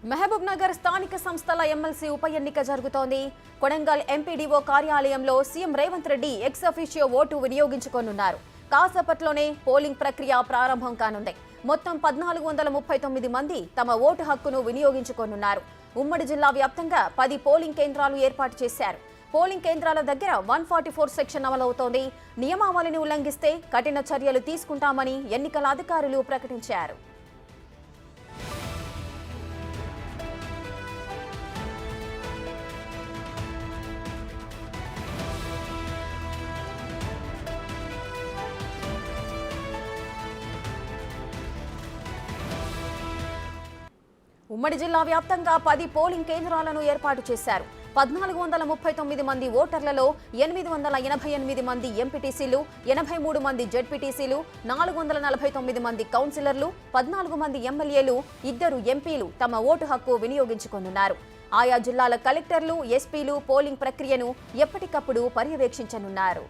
మహబూబ్ నగర్ స్థానిక సంస్థల ఎమ్మెల్సీ ఉప ఎన్నిక జరుగుతోంది. కొడంగల్ ఎంపీడీఓ కార్యాలయంలో CM Revanth Reddy ex officio vote వినియోగించుకోనున్నారు. కాసేపట్లోనే పోలింగ్ ప్రక్రియ ప్రారంభం కానుంది. మొత్తం 1439 మంది తమ ఓటు హక్కును వినియోగించుకోనున్నారు. ఉమ్మడి జిల్లా వ్యాప్తంగా 10 పోలింగ్ కేంద్రాలు ఏర్పాటు చేశారు. పోలింగ్ కేంద్రాల దగ్గర 144 సెక్షన్ అమలవుతోంది. నియమావళిని ఉల్లంఘిస్తే కఠిన చర్యలు తీసుకుంటామని ఎన్నికల అధికారులు ప్రకటించారు. ఉమ్మడి జిల్లా వ్యాప్తంగా 10 పోలింగ్ కేంద్రాలను ఏర్పాటు చేశారు. 1439 మంది ఓటర్లలో 888 మంది ఎంపీటీసీలు, 83 మంది జెడ్పీటీసీలు, 449 మంది కౌన్సిలర్లు, 14 మంది ఎమ్మెల్యేలు, 2 ఎంపీలు తమ ఓటు హక్కు వినియోగించుకోనున్నారు. ఆయా జిల్లాల కలెక్టర్లు, ఎస్పీలు పోలింగ్ ప్రక్రియను ఎప్పటికప్పుడు పర్యవేక్షించనున్నారు.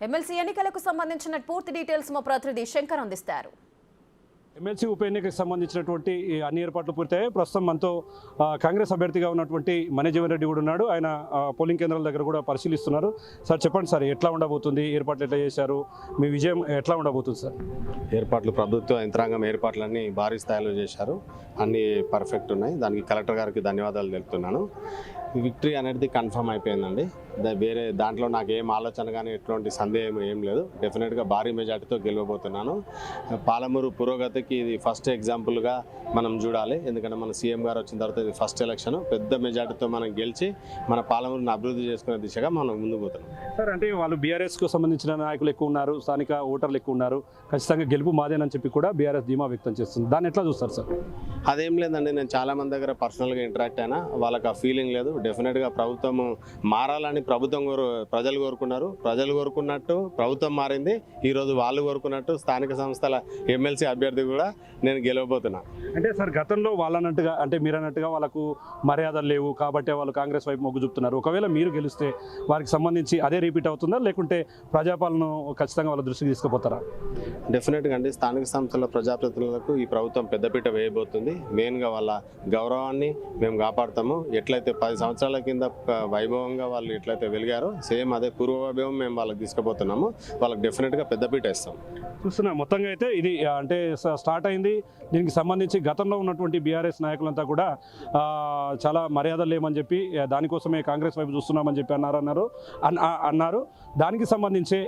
ఎమ్మెల్సీ ఎన్నికలకు సంబంధించిన పూర్తి డీటెయిల్స్ మా ప్రతినిధి శంకర్ అందిస్తారు. ఎమ్మెల్సీ ఉప ఎన్నికకు సంబంధించినటువంటి అన్ని ఏర్పాట్లు పూర్తయ్యాయి. ప్రస్తుతం మనతో కాంగ్రెస్ అభ్యర్థిగా ఉన్నటువంటి మనీజీవన్ రెడ్డి కూడా ఉన్నాడు. ఆయన పోలింగ్ కేంద్రాల దగ్గర కూడా పరిశీలిస్తున్నారు. సార్ చెప్పండి సార్, ఎట్లా ఉండబోతుంది, ఏర్పాట్లు ఎట్లా చేశారు, మీ విజయం ఎట్లా ఉండబోతుంది సార్? ఏర్పాట్లు ప్రభుత్వ యంత్రాంగం ఏర్పాట్లన్నీ భారీ స్థాయిలో చేశారు. అన్నీ పర్ఫెక్ట్ ఉన్నాయి. దానికి కలెక్టర్ గారికి ధన్యవాదాలు తెలుపుతున్నాను. విక్టరీ అనేది కన్ఫర్మ్ అయిపోయిందండి. వేరే దాంట్లో నాకు ఏం ఆలోచన కానీ ఎటువంటి సందేహం ఏం లేదు. డెఫినెట్గా భారీ మెజార్టీతో గెలవబోతున్నాను. పాలమూరు పురోగతికి ఇది ఫస్ట్ ఎగ్జాంపుల్గా మనం చూడాలి. ఎందుకంటే మన సీఎం గారు వచ్చిన తర్వాత ఇది ఫస్ట్ ఎలక్షన్. పెద్ద మెజార్టీతో మనం గెలిచి మన పాలమూరుని అభివృద్ధి చేసుకునే దిశగా మనం ముందుకు పోతున్నాం. సార్, అంటే వాళ్ళు బీఆర్ఎస్కు సంబంధించిన నాయకులు ఎక్కువ ఉన్నారు, స్థానిక ఓటర్లు ఎక్కువ ఉన్నారు, ఖచ్చితంగా గెలుపు మాదేనని చెప్పి కూడా బీఆర్ఎస్ ధీమా వ్యక్తం చేస్తుంది. దాన్ని ఎట్లా చూస్తారు సార్? అదేం లేదండి, నేను చాలా మంది దగ్గర పర్సనల్గా ఇంటరాక్ట్ అయినా, వాళ్ళకి ఆ ఫీలింగ్ లేదు. డెఫినెట్గా ప్రభుత్వం మారాలని ప్రజలు కోరుకున్నారు. ప్రజలు కోరుకున్నట్టు ప్రభుత్వం మారింది. ఈరోజు వాళ్ళు కోరుకున్నట్టు స్థానిక సంస్థల ఎమ్మెల్సీ అభ్యర్థి కూడా నేను గెలవబోతున్నా. అంటే సార్, గతంలో వాళ్ళన్నట్టుగా అంటే మీరన్నట్టుగా వాళ్ళకు మర్యాదలు లేవు కాబట్టి వాళ్ళు కాంగ్రెస్ వైపు మొగ్గు చూపుతున్నారు. ఒకవేళ మీరు గెలిస్తే వారికి సంబంధించి అదే రిపీట్ అవుతుందా, లేకుంటే ప్రజాపాలన ఖచ్చితంగా వాళ్ళ దృష్టికి తీసుకుపోతారా? డెఫినెట్గా అండి, స్థానిక సంస్థల ప్రజాప్రతినిధులకు ఈ ప్రభుత్వం పెద్దపీట వేయబోతుంది. మెయిన్గా వాళ్ళ గౌరవాన్ని మేము కాపాడుతాము. ఎట్లయితే 10 సంవత్సరాల కింద వైభవంగా వాళ్ళు ఎట్లయితే వెలిగారో సేమ్ అదే పూర్వ వైభవం మేము వాళ్ళకి తీసుకుపోతున్నాము. వాళ్ళకి డెఫినెట్గా పెద్దపీట ఇస్తాం. చూస్తున్నా మొత్తంగా అయితే ఇది అంటే స్టార్ట్ అయింది. దీనికి సంబంధించి గతంలో ఉన్నటువంటి బీఆర్ఎస్ నాయకులంతా కూడా చాలా మర్యాదలు లేమని చెప్పి దానికోసమే కాంగ్రెస్ వైపు చూస్తున్నామని చెప్పి అన్నారు. దానికి సంబంధించి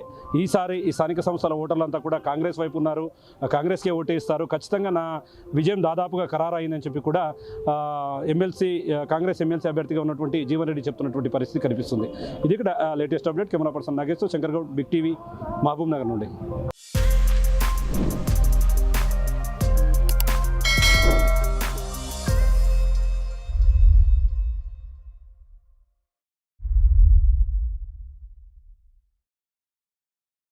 ఈసారి ఈ స్థానిక సంస్థల ఓటర్లంతా కూడా కాంగ్రెస్ వైపు ఉన్నారు, కాంగ్రెస్కే ఓటేస్తారు. ఖచ్చితంగా నా విజయం దాదాపుగా ఖరారు అయిందని చెప్పి కూడా కాంగ్రెస్ ఎమ్మెల్సీ అభ్యర్థిగా ఉన్నటువంటి జీవన్ రెడ్డి చెప్తున్నటువంటి పరిస్థితి కనిపిస్తుంది. ఇది ఇక్కడ latest update. Camera person Nageshwar, Shankar Goud, big TV, Mahabubnagar నుండి.